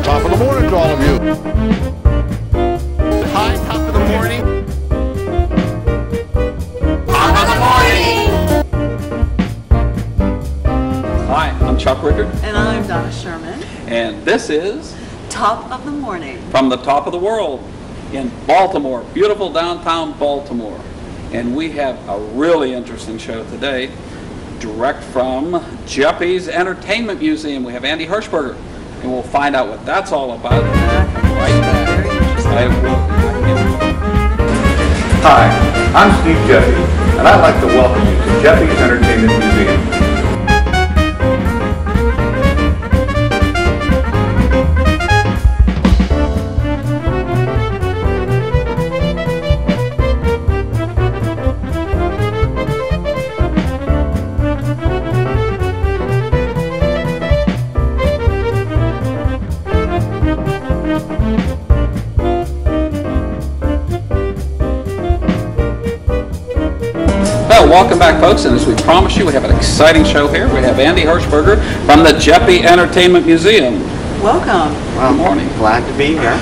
Top of the morning to all of you. Hi, top of the morning. Top of the morning. Hi, I'm Chuck Rickard. And I'm Donna Sherman. And this is Top of the Morning. from the top of the world in Baltimore, beautiful downtown Baltimore. And we have a really interesting show today, direct from Geppi's Entertainment Museum. We have Andy Hirschberger, and we'll find out what that's all about. Right back. Hi, I'm Steve Geppi, and I'd like to welcome you to Geppi's Entertainment Museum. Well, welcome back, folks, and as we promised you, we have an exciting show here. We have Andy Hirschberger from the Geppi Entertainment Museum. Welcome. Well, Good morning. Glad to be here.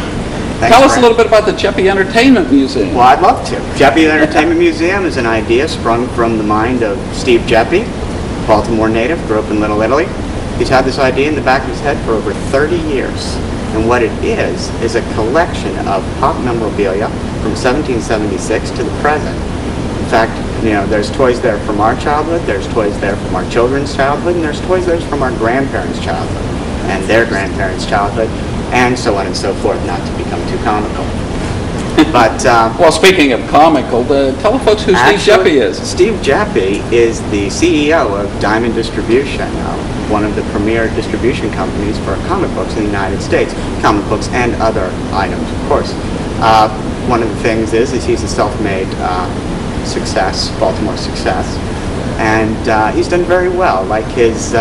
Tell us a little bit about the Geppi Entertainment Museum. Well, I'd love to. Geppi Entertainment Museum is an idea sprung from the mind of Steve Geppi, Baltimore native, grew up in Little Italy. He's had this idea in the back of his head for over 30 years. And what it is a collection of pop memorabilia from 1776 to the present. In fact, you know, there's toys there from our childhood, there's toys there from our children's childhood, and there's toys there from our grandparents' childhood, and their grandparents' childhood, and so on and so forth, not to become too comical. But, well, speaking of comical, tell the folks who Steve Geppi is. Steve Geppi is the CEO of Diamond Distribution, one of the premier distribution companies for comic books in the United States, comic books and other items, of course. One of the things is he's a self-made success, Baltimore success, and he's done very well. Like his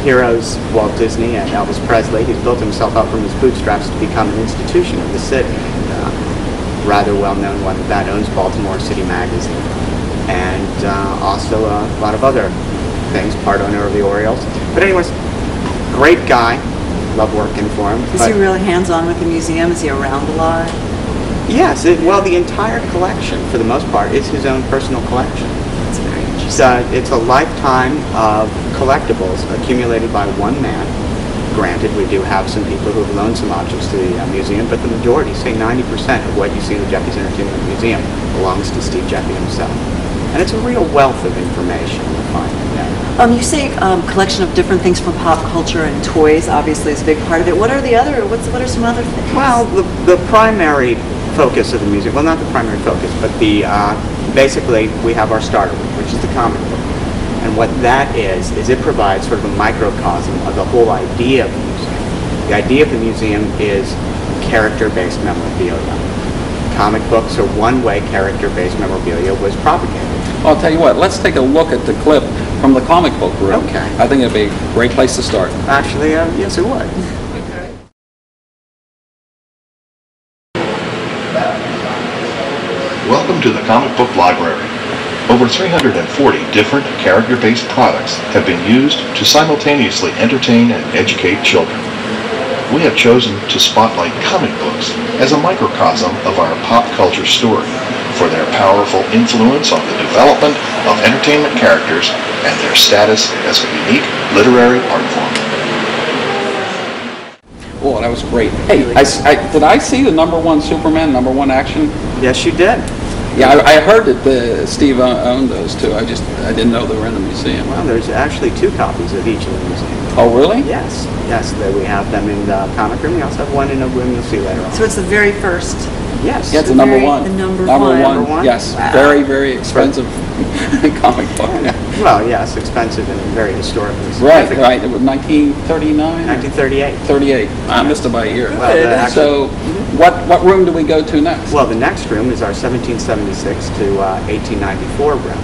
heroes, Walt Disney and Elvis Presley, he's built himself up from his bootstraps to become an institution of the city. And, rather well-known one that owns Baltimore City Magazine, and also a lot of other things, part owner of the Orioles. But anyways, great guy, love working for him. Is he really hands-on with the museum? Is he around a lot? Yes, well, the entire collection, for the most part, is his own personal collection. That's very interesting. It's a lifetime of collectibles accumulated by one man. Granted, we do have some people who have loaned some objects to the museum, but the majority, say 90% of what you see in the Geppi's Entertainment Museum, belongs to Steve Geppi himself. And it's a real wealth of information you'll find in there. You say collection of different things from pop culture, and toys obviously is a big part of it. What are the other? What are some other things? Well, the primary focus of the museum, well, not the primary focus, but the basically we have our starter room, which is the comic book. And what that is it provides sort of a microcosm of the whole idea of the museum. The idea of the museum is character-based memorabilia. Comic books are one way character-based memorabilia was propagated. Well, I'll tell you what, let's take a look at the clip from the comic book room. Okay. I think it'd be a great place to start. Actually, yes, it would. Welcome to the Comic Book Library. Over 340 different character-based products have been used to simultaneously entertain and educate children. We have chosen to spotlight comic books as a microcosm of our pop culture story for their powerful influence on the development of entertainment characters and their status as a unique literary art form. Oh, that was great. Hey, did I see the #1 Superman, #1 action? Yes, you did. Yeah, I heard that Steve owned those too. I didn't know they were in the museum. Well, there's actually 2 copies of each in the museum. Oh, really? Yes, we have them in the comic room. We also have one in a room you'll see later on. So it's the very first. Yes. Yeah, it's the #1. The number Number one. one? Yes, Wow. very, very expensive comic book. Yeah. Well, yes, expensive and very historically Right, significant. right. It was 1939? 1938. 38. I missed it by a year. Well, So, what room do we go to next? Well, the next room is our 1776 to 1894 room.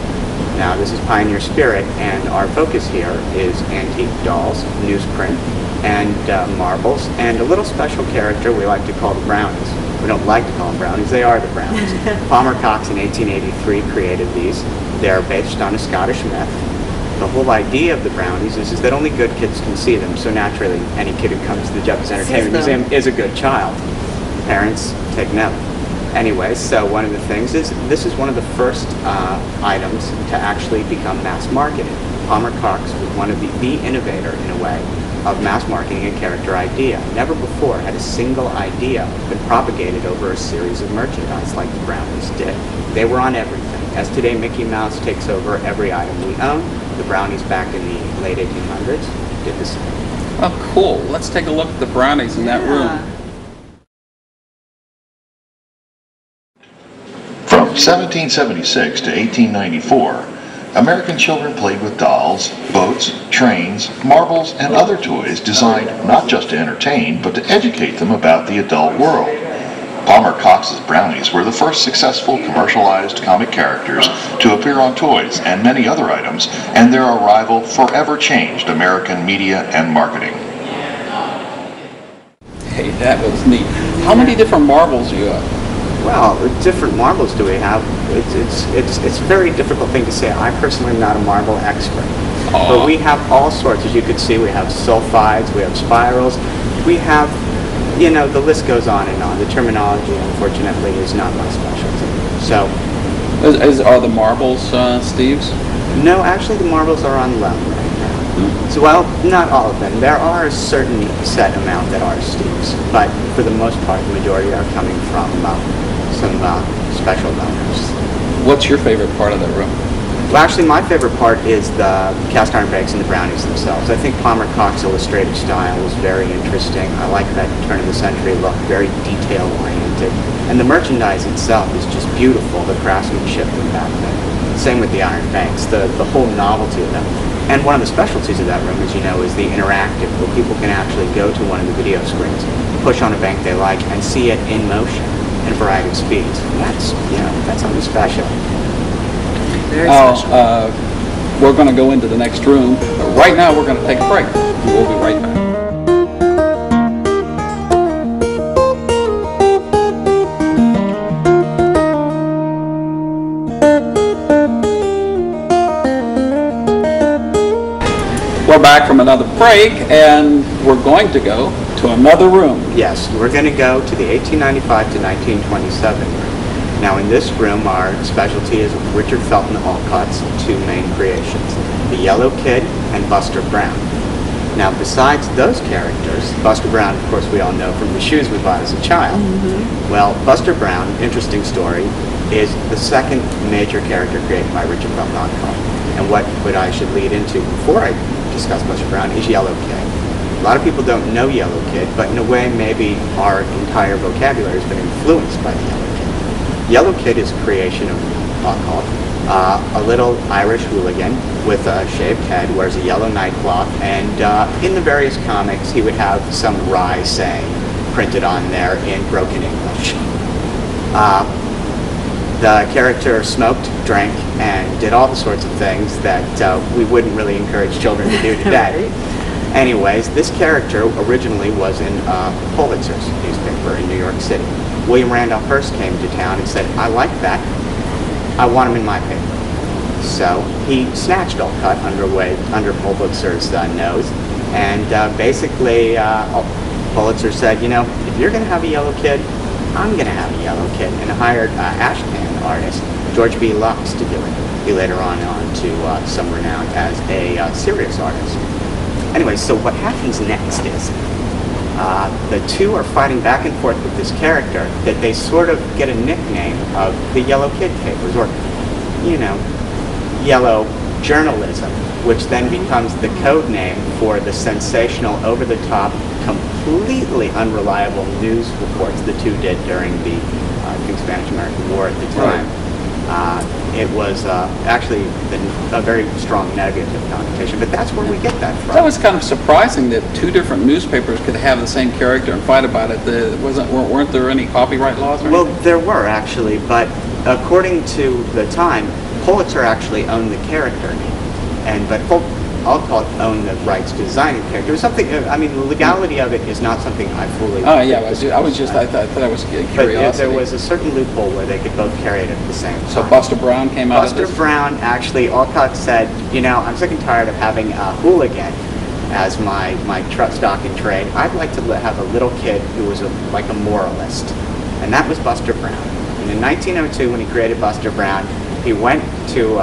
Now, this is Pioneer Spirit, and our focus here is antique dolls, newsprint, and marbles, and a little special character we like to call the Brownies. We don't like to call them Brownies, they are the Brownies. Palmer Cox in 1883 created these. They're based on a Scottish myth. the whole idea of the brownies is that only good kids can see them. So naturally, any kid who comes to the Geppi's Entertainment Museum is a good child. Parents, take note. Anyway, so one of the things is, this is one of the first items to actually become mass marketed. Palmer Cox was one of the innovator, in a way, of mass marketing a character idea. Never before had a single idea been propagated over a series of merchandise like the brownies did. They were on everything. As today Mickey Mouse takes over every item we own, the brownies back in the late 1800s did the same. Oh, cool. Let's take a look at the brownies in that room. From 1776 to 1894, American children played with dolls, boats, trains, marbles, and other toys designed not just to entertain, but to educate them about the adult world. Palmer Cox's brownies were the first successful commercialized comic characters to appear on toys and many other items, and their arrival forever changed American media and marketing. Hey, that was neat. How many different marbles do you have? Well, different marbles do we have? It's a very difficult thing to say. I personally am not a marble expert. But we have all sorts. As you could see, we have sulfides, we have spirals, we have, you know, the list goes on and on. The terminology, unfortunately, is not my specialty. So, Are the marbles Steve's? no, actually the marbles are on loan right now. So, well, not all of them. There are a certain set amount that are Steve's, but for the most part, the majority are coming from some special donors. What's your favorite part of that room? Well, actually, my favorite part is the cast iron bakes and the brownies themselves. I think Palmer Cox's illustrated style was very interesting. I like that turn-of-the-century look, very detail-oriented. And the merchandise itself is just beautiful, the craftsmanship from back then. Same with the iron banks, the whole novelty of them. And one of the specialties of that room, as you know, is the interactive, where people can actually go to one of the video screens, push on a bank they like, and see it in motion in a variety of speeds. And that's, you know, that's something special. Very special. We're going to go into the next room. But right now, we're going to take a break. We'll be right back. We're back from another break, and we're going to go to another room. Yes, we're going to go to the 1895 to 1927 room. Now in this room, our specialty is Richard Felton Alcott's two main creations, the Yellow Kid and Buster Brown. Now besides those characters, Buster Brown, of course, we all know from the shoes we bought as a child. Well, Buster Brown, interesting story, is the second major character created by Richard Felton Alcott. And what I should lead into before I discuss Buster Brown is Yellow Kid. A lot of people don't know Yellow Kid, but in a way maybe our entire vocabulary has been influenced by the Yellow Kid. Yellow Kid is a creation of Alcott, a little Irish hooligan with a shaved head, wears a yellow nightcloth, and in the various comics he would have some wry saying printed on there in broken English. The character smoked, drank, and did all the sorts of things that we wouldn't really encourage children to do today. Anyways, this character originally was in Pulitzer's newspaper in New York City. William Randolph Hearst came to town and said, I like that, I want him in my paper. So he snatched Alcott under Pulitzer's nose, and basically Pulitzer said, you know, if you're going to have a Yellow Kid, I'm going to have a Yellow Kid, and hired ashcan artist George B. Lux to do it. He later on to some renown as a serious artist. Anyway, so what happens next is the two are fighting back and forth with this character that they sort of get a nickname of the Yellow Kid papers, or, you know, yellow journalism, which then becomes the code name for the sensational, over-the-top, completely unreliable news reports the two did during the Spanish-American War at the time. It was actually a very strong negative connotation, but that's where we get that from. That was kind of surprising that two different newspapers could have the same character and fight about it. Weren't there any copyright laws? Well, there were actually, but according to the time, Pulitzer actually owned the character name, but Alcott owned the rights to design the character. It was something, I mean, the legality of it is not something I fully... Oh, yeah, I thought I was curiosity. But there was a certain loophole where they could both carry it at the same time. So Buster Brown came out of this? Buster Brown, actually, Alcott said, you know, I'm sick and tired of having a hooligan as my stock in trade. I'd like to have a little kid who was like a moralist. And that was Buster Brown. And in 1902, when he created Buster Brown, he went to,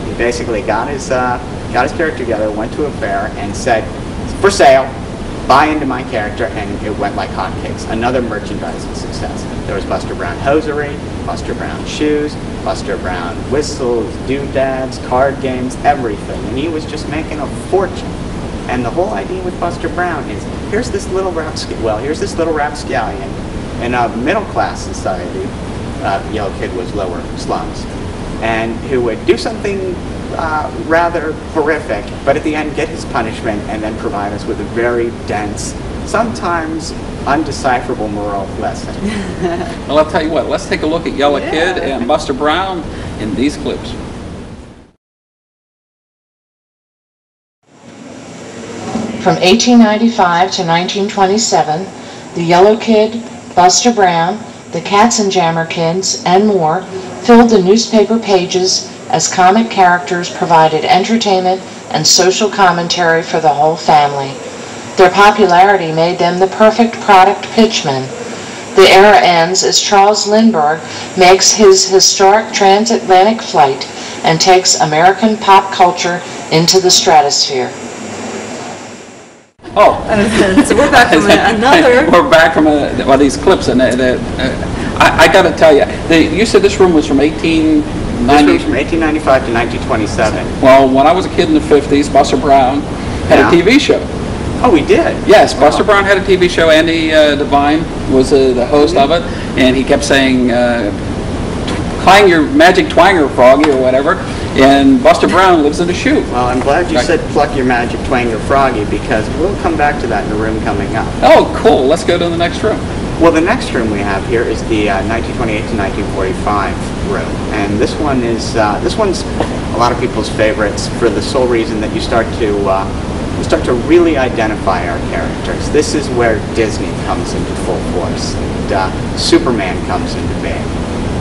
he basically got his character together, went to a fair, and said, for sale, buy into my character, and it went like hotcakes. Another merchandising success. There was Buster Brown hosiery, Buster Brown shoes, Buster Brown whistles, doodads, card games, everything. And he was just making a fortune. And the whole idea with Buster Brown is, here's this little rapscallion in a middle-class society. The yellow kid was lower slums, and who would do something rather horrific, but at the end get his punishment and then provide us with a very dense, sometimes undecipherable moral lesson. Well, I'll tell you what, let's take a look at Yellow Kid and Buster Brown in these clips. From 1895 to 1927, the Yellow Kid, Buster Brown, the Katzenjammer Kids, and more filled the newspaper pages as comic characters provided entertainment and social commentary for the whole family. Their popularity made them the perfect product pitchmen. The era ends as Charles Lindbergh makes his historic transatlantic flight and takes American pop culture into the stratosphere. Oh, So we're back from another. We're back from one of these clips, and I got to tell you, you said this room was from 1890. This was from 1895 to 1927. Well, when I was a kid in the 50s, Buster Brown had a TV show. Oh, we did? Yes, Buster Brown had a TV show. Andy Devine was the host of it, and he kept saying, clang your magic twanger, Froggy, or whatever, and Buster Brown lives in a shoe. Well, I'm glad you said pluck your magic twanger, Froggy, because we'll come back to that in the room coming up. Oh, cool. Let's go to the next room. Well, the next room we have here is the 1928 to 1945 room, and this one's a lot of people's favorites for the sole reason that you start to really identify our characters. This is where Disney comes into full force, and Superman comes into being.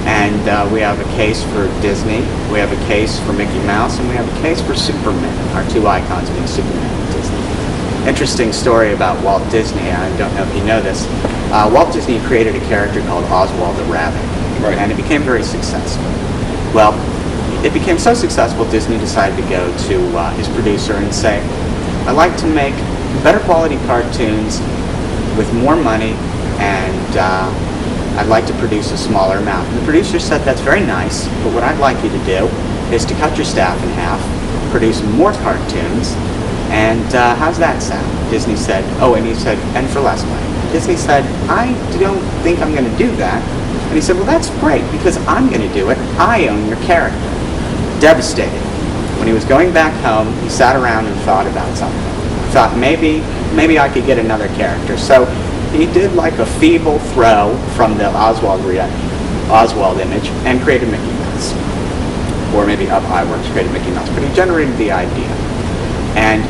And we have a case for Disney, we have a case for Mickey Mouse, and we have a case for Superman, our two icons being Superman and Disney. Interesting story about Walt Disney, I don't know if you know this. Walt Disney created a character called Oswald the Rabbit, and it became very successful. Well, it became so successful, Disney decided to go to his producer and say, I'd like to make better quality cartoons with more money, and I'd like to produce a smaller amount. And the producer said, that's very nice, but what I'd like you to do is to cut your staff in half, produce more cartoons, and how's that sound? Disney said, oh, and he said, and for less money. Disney said, I don't think I'm going to do that. And he said, well, that's great, because I'm going to do it. I own your character. Devastated. When he was going back home, he sat around and thought about something. He thought, maybe I could get another character. So he did like a feeble throw from the Oswald image and created Mickey Mouse. Or maybe Up Iwerks created Mickey Mouse, but he generated the idea. And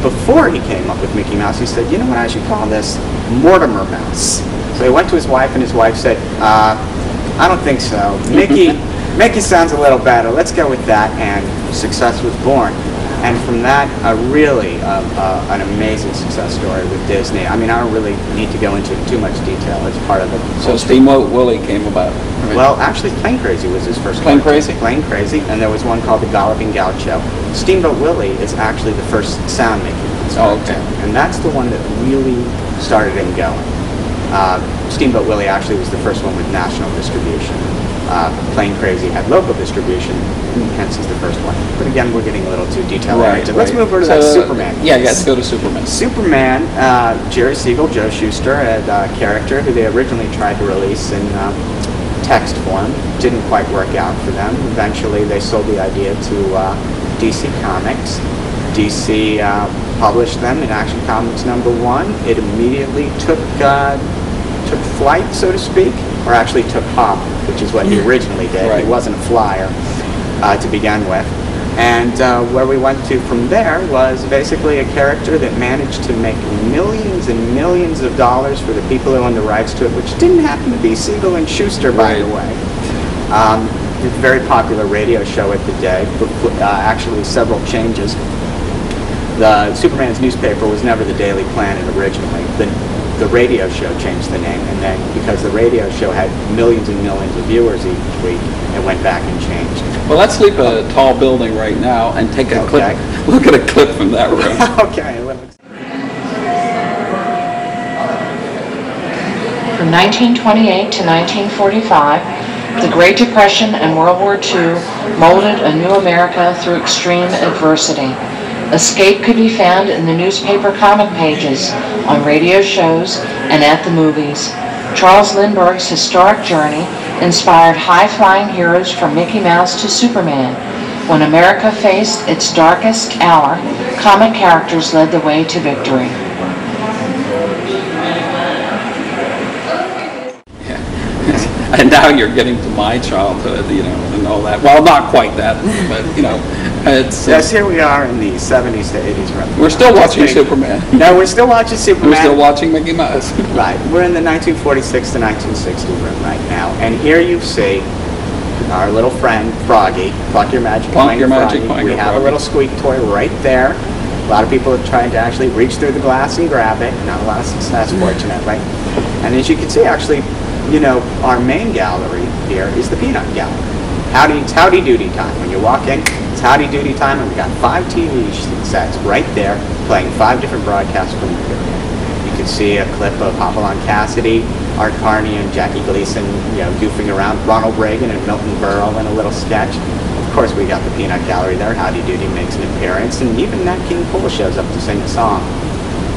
before he came up with Mickey Mouse, he said, you know what I should call this? Mortimer Mouse. So he went to his wife, and his wife said, I don't think so. Mickey sounds a little better. Let's go with that, and success was born. And from that, an amazing success story with Disney. I mean, I don't really need to go into too much detail. It's part of it. So Steamboat Willie came about. Right? Well, actually, Plain Crazy was his first Plain cartoon. Crazy? Plain Crazy, and there was one called The Galloping Gaucho. Steamboat Willie is actually the first sound-making cartoon. Oh, okay. And that's the one that really started him going. Steamboat Willie actually was the first one with national distribution. Plain Crazy had local distribution, hence is the first one. But again, we're getting a little too detailed. Right. Let's move over to that Superman. Yeah, let's go to Superman. Superman, Jerry Siegel, Joe Shuster had a character who they originally tried to release in text form. Didn't quite work out for them. Eventually, they sold the idea to DC Comics. DC published them in Action Comics #1. It immediately took flight, so to speak, or actually took hop, which is what he originally did. Right. He wasn't a flyer to begin with. And where we went to from there was basically a character that managed to make millions and millions of dollars for the people who owned the rights to it, which didn't happen to be Siegel and Schuster, by the way. It's a very popular radio show at the day, actually several changes. The Superman's newspaper was never the Daily Planet originally. The radio show changed the name, and then because the radio show had millions and millions of viewers each week, it went back and changed. Well, let's leave a tall building right now and take a clip. Look at a clip from that room. Okay. From 1928 to 1945, the Great Depression and World War II molded a new America through extreme adversity. Escape could be found in the newspaper comic pages, on radio shows, and at the movies. Charles Lindbergh's historic journey inspired high-flying heroes from Mickey Mouse to Superman. When America faced its darkest hour, comic characters led the way to victory. And now you're getting to my childhood, you know, and all that. Well, not quite that, but, you know, it's... Yes, here we are in the 70s to 80s. Right? We're still watching Superman. No, we're still watching Superman. We're still watching Mickey Mouse. Right. We're in the 1946 to 1960 room right now. And here you see our little friend, Froggy. Pluck your magic. Pluck your magic. We have a little squeak toy right there. A lot of people are trying to actually reach through the glass and grab it. Not a lot of success, fortunately. And as you can see, actually, you know, our main gallery here is the Peanut Gallery. It's Howdy Doody time. When you walk in, it's Howdy Doody time, and we've got 5 TV sets right there playing 5 different broadcasts from the period. You can see a clip of Hopalong Cassidy, Art Carney, and Jackie Gleason, you know, goofing around, Ronald Reagan and Milton Berle in a little sketch. Of course, we got the Peanut Gallery there. Howdy Doody makes an appearance, and even Nat King Cole shows up to sing a song.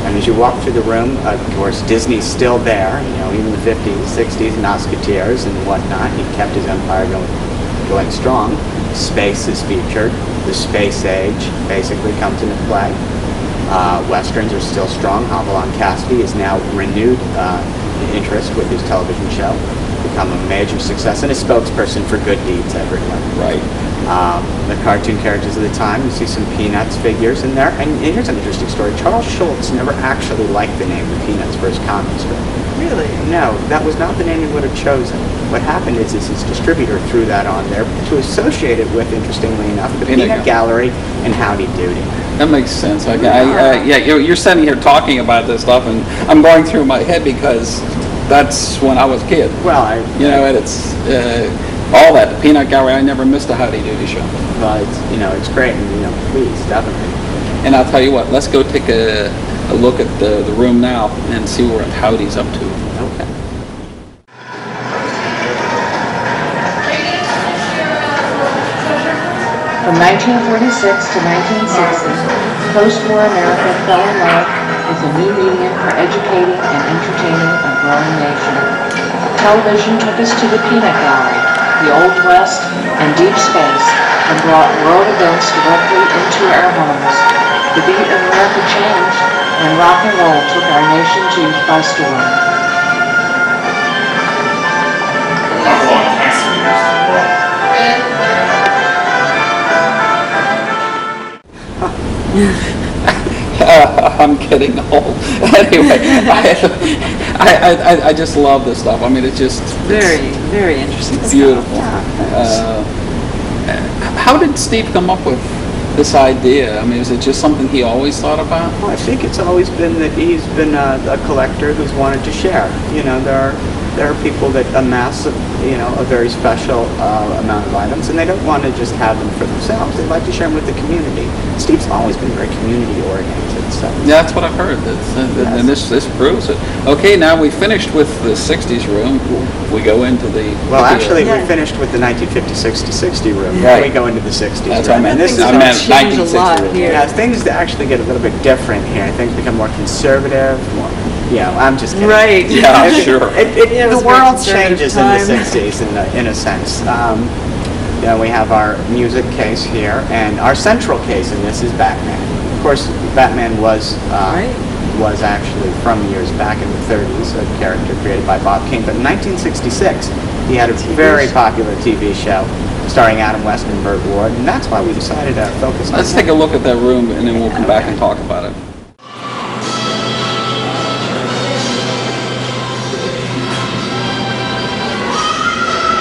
And as you walk through the room, of course, Disney's still there, you know, even the 50s, 60s, Musketeers and whatnot. He kept his empire going strong. Space is featured. The space age basically comes into play. Westerns are still strong. Hopalong Cassidy is now renewed interest with his television show. Become a major success and a spokesperson for good deeds everywhere. Right. The cartoon characters of the time, you see some Peanuts figures in there. And here's an interesting story. Charles Schulz never actually liked the name the Peanuts for his comic strip. Really? No, that was not the name he would have chosen. What happened is his distributor threw that on there to associate it with, interestingly enough, the Peanut Gallery and Howdy Doody. That makes sense. Yeah, you're sitting here talking about this stuff, and I'm going through my head because that's when I was a kid. Well, and it's all that. The Peanut Gallery, I never missed a Howdy Doody show. Well, it's great, and please, definitely. And I'll tell you what, let's go take a look at the room now and see what Howdy's up to. Okay. From 1946 to 1960, post-war America fell in love with a new medium for educating and entertaining a growing nation. Television took us to the Peanut Gallery, the Old West, and deep space, and brought world events directly into our homes. The beat of America changed, and rock and roll took our nation's youth by storm. I'm getting old. Anyway, I just love this stuff. I mean, it's just Very interesting. it's beautiful. How did Steve come up with this idea? I mean, is it just something he always thought about? Well, I think it's always been that he's been a collector who's wanted to share. You know, there are people that amass a very special amount of items, and they don't want to just have them for themselves. They like to share them with the community. Steve's always been very community oriented. So Yeah, that's what I've heard. And this proves it. Okay, now we finished with the 60s room. We go into the... Well, actually, we finished with the 1956 to 60 room. Right. Then we go into the 60s. That's room. what I meant. And this is I meant changed a 1960 lot room. here. Yeah, things actually get a little bit different here. Things become more conservative, more... Yeah, I'm just kidding. Right. Yeah, sure. Yeah, it was The a very world conservative changes time. in the 60s in a sense. We have our music case here, and our central case in this is Batman. Of course, Batman was actually from years back in the 30s, a character created by Bob Kane. But in 1966, he had a very popular TV show starring Adam West and Burt Ward, and that's why we decided to focus on Let's take a look at that room, and then we'll come back and talk about it.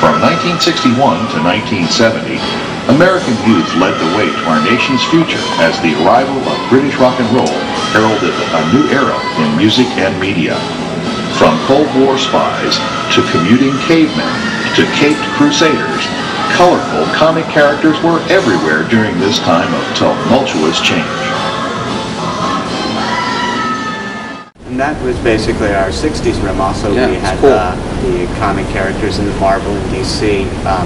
From 1961 to 1970, American youth led the way to our nation's future as the arrival of British rock and roll heralded a new era in music and media. From Cold War spies to commuting cavemen to caped crusaders, colorful comic characters were everywhere during this time of tumultuous change. And that was basically our 60s room. Also, Yeah, we it's had cool. the comic characters in the Marvel and DC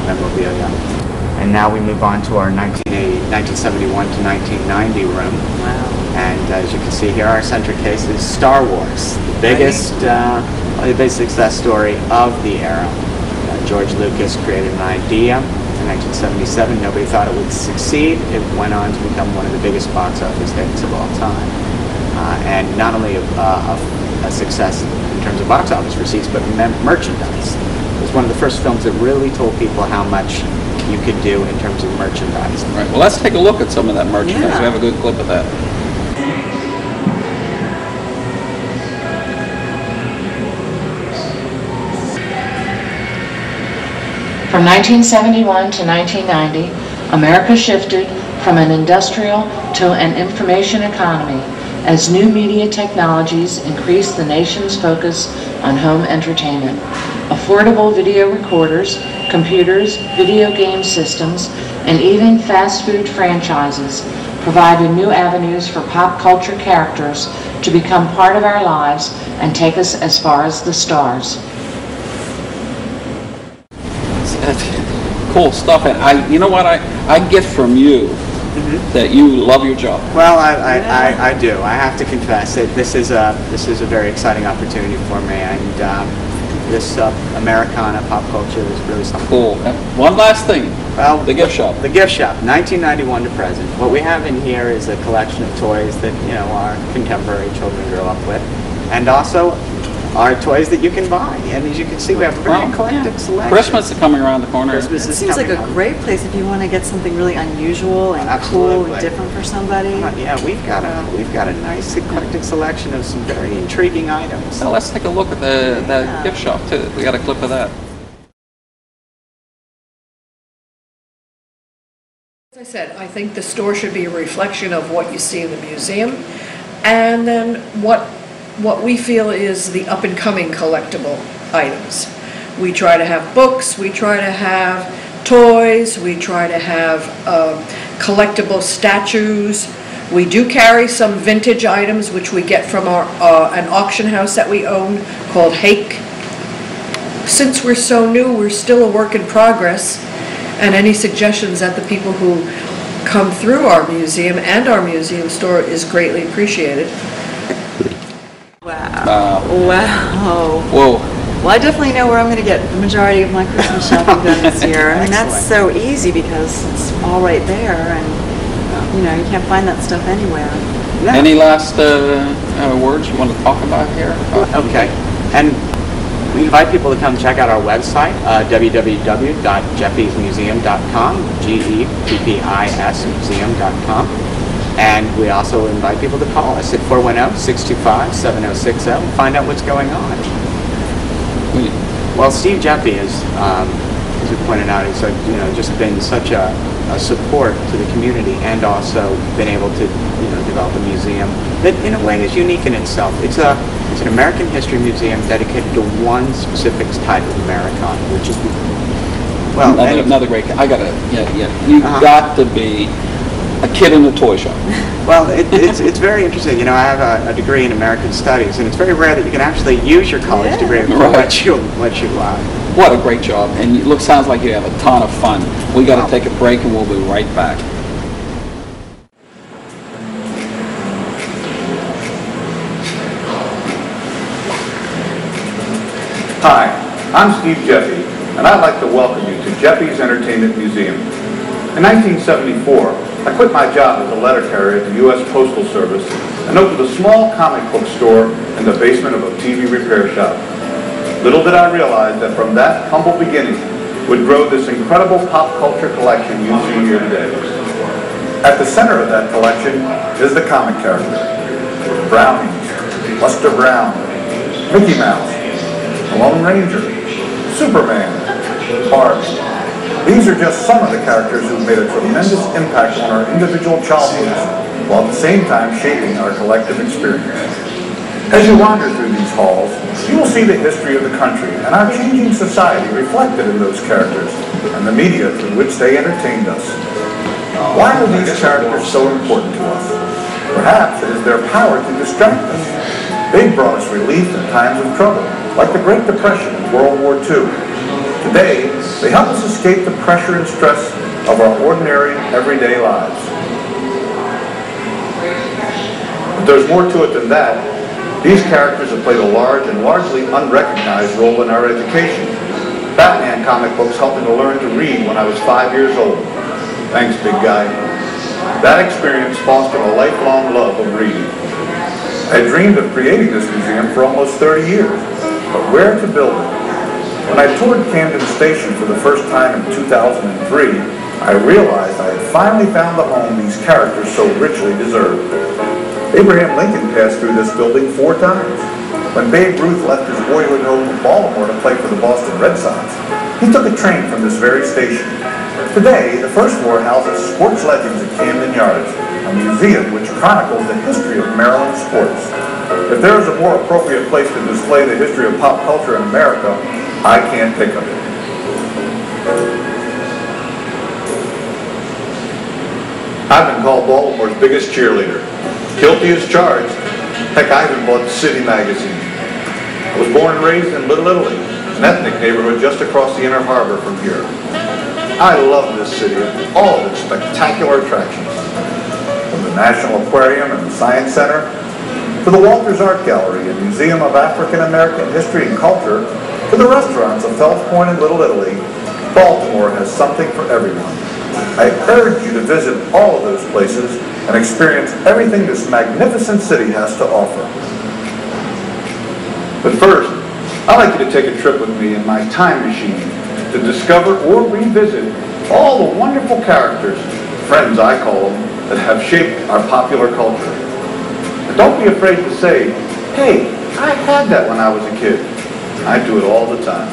memorabilia. And now we move on to our 1971 to 1990 room. Wow. And as you can see here, our center case is Star Wars, the biggest, the biggest success story of the era. George Lucas created an idea in 1977. Nobody thought it would succeed. It went on to become one of the biggest box office hits of all time. And not only a success in terms of box office receipts, but merchandise. It was one of the first films that really told people how much you could do in terms of merchandise. Right. Well, let's take a look at some of that merchandise. Yeah. We have a good clip of that. From 1971 to 1990, America shifted from an industrial to an information economy as new media technologies increased the nation's focus on home entertainment. Affordable video recorders, computers, video game systems, and even fast food franchises provided new avenues for pop culture characters to become part of our lives and take us as far as the stars. Cool stuff. And you know what I get from you that you love your job. Well, I do. I have to confess that this is a very exciting opportunity for me, and this Americana pop culture is really something. Cool. And one last thing. Well, The gift shop. The gift shop, 1991 to present. What we have in here is a collection of toys that our contemporary children grew up with, and also are toys that you can buy. And as you can see, we have a very eclectic selection. Christmas is coming around the corner. Christmas It is seems like coming a up. great place if you want to get something really unusual and cool Absolutely. and different for somebody. Yeah, we've got a nice eclectic selection of some very intriguing items. So let's take a look at that gift shop too. We got a clip of that. As I said, I think the store should be a reflection of what you see in the museum, and then what we feel is the up-and-coming collectible items. We try to have books, we try to have toys, we try to have collectible statues. We do carry some vintage items which we get from an auction house that we own called Hake. Since we're so new, we're still a work in progress, and any suggestions that the people who come through our museum and our museum store is greatly appreciated. Wow. Wow. Whoa. Well, I definitely know where I'm going to get the majority of my Christmas shopping done this year. I mean, that's so easy because it's all right there, and you can't find that stuff anywhere. No. Any last words you want to talk about here? Okay, and we invite people to come check out our website, www.geppismuseum.com, G-E-P-P-I-S museum.com. And we also invite people to call us at 410-625-7060 and find out what's going on. Well, Steve Geppi is, as we pointed out, has just been such a support to the community, and also been able to develop a museum that in a way is unique in itself. It's an American history museum dedicated to one specific type of Americana, which is another great. I gotta. You got to be a kid in a toy shop. Well, it's very interesting. I have a degree in American Studies, and it's very rare that you can actually use your college degree for what you love. What a great job, and sounds like you have a ton of fun. We got to take a break, and we'll be right back. Hi, I'm Steve Geppi, and I'd like to welcome you to Geppi's Entertainment Museum. In 1974, I quit my job as a letter carrier at the U.S. Postal Service and opened a small comic book store in the basement of a TV repair shop. Little did I realize that from that humble beginning, would grow this incredible pop culture collection you see here today. At the center of that collection is the comic character. Brownies, Buster Brown, Mickey Mouse, the Lone Ranger, Superman, Barbie. These are just some of the characters who've made a tremendous impact on our individual childhoods, while at the same time shaping our collective experience. As you wander through these halls, you will see the history of the country and our changing society reflected in those characters and the media through which they entertained us. Why are these characters so important to us? Perhaps it is their power to distract us. They brought us relief in times of trouble, like the Great Depression and World War II. Today, they help us escape the pressure and stress of our ordinary, everyday lives. But there's more to it than that. These characters have played a large and largely unrecognized role in our education. Batman comic books helped me to learn to read when I was 5 years old. Thanks, big guy. That experience fostered a lifelong love of reading. I dreamed of creating this museum for almost 30 years, but where to build it? When I toured Camden Station for the first time in 2003, I realized I had finally found the home these characters so richly deserved. Abraham Lincoln passed through this building 4 times. When Babe Ruth left his boyhood home in Baltimore to play for the Boston Red Sox, he took a train from this very station. Today, the first floor houses Sports Legends at Camden Yards, a museum which chronicles the history of Maryland sports. If there is a more appropriate place to display the history of pop culture in America, I can't think of it. I've been called Baltimore's biggest cheerleader. Guilty as charged. Heck, I even bought the City magazine. I was born and raised in Little Italy, an ethnic neighborhood just across the Inner Harbor from here. I love this city and all of its spectacular attractions. From the National Aquarium and the Science Center, to the Walters Art Gallery and Museum of African American History and Culture, to the restaurants of Fells Point and Little Italy, Baltimore has something for everyone. I urge you to visit all of those places and experience everything this magnificent city has to offer. But first, I'd like you to take a trip with me in my time machine to discover or revisit all the wonderful characters, friends I call them, that have shaped our popular culture. And don't be afraid to say, hey, I had that when I was a kid. I do it all the time.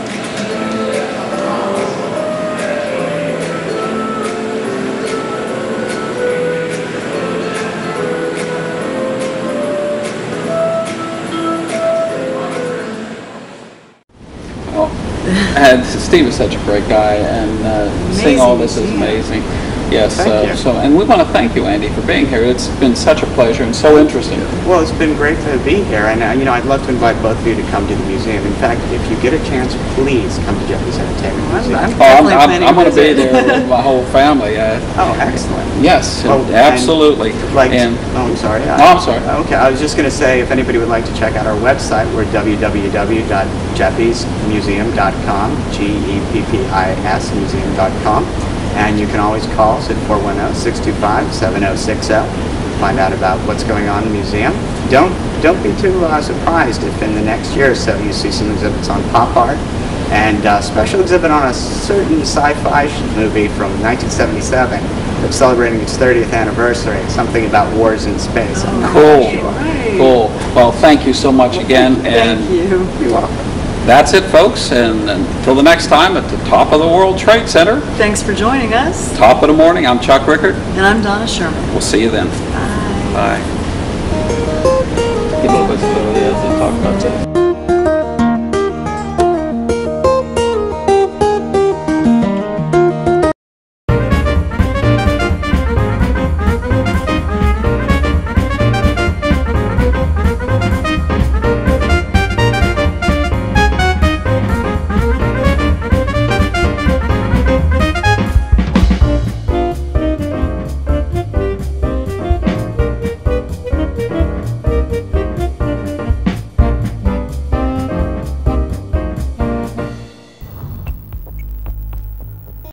And Steve is such a great guy, and seeing all this is amazing. Yes, and we want to thank you, Andy, for being here. It's been such a pleasure and so interesting. Well, it's been great to be here, and I'd love to invite both of you to come to the museum. In fact, if you get a chance, please come to Geppi's Entertainment Museum. I'm going to be there with my whole family. Oh, excellent. Yes, absolutely. I'm sorry. I'm sorry. Okay, I was just going to say, if anybody would like to check out our website, we're www.geppismuseum.com, GEPPIS museum.com. And you can always call us at 410-625-7060. Find out about what's going on in the museum. Don't be too surprised if in the next year or so you see some exhibits on pop art and a special exhibit on a certain sci-fi movie from 1977 that's celebrating its 30th anniversary. Something about wars in space. Cool. Cool. Well, thank you so much again. Thank you. You're welcome. That's it, folks, and until the next time at the top of the World Trade Center. Thanks for joining us. Top of the morning, I'm Chuck Rickard. And I'm Donna Sherman. We'll see you then. Bye. Bye. Give a little bit of talk about that.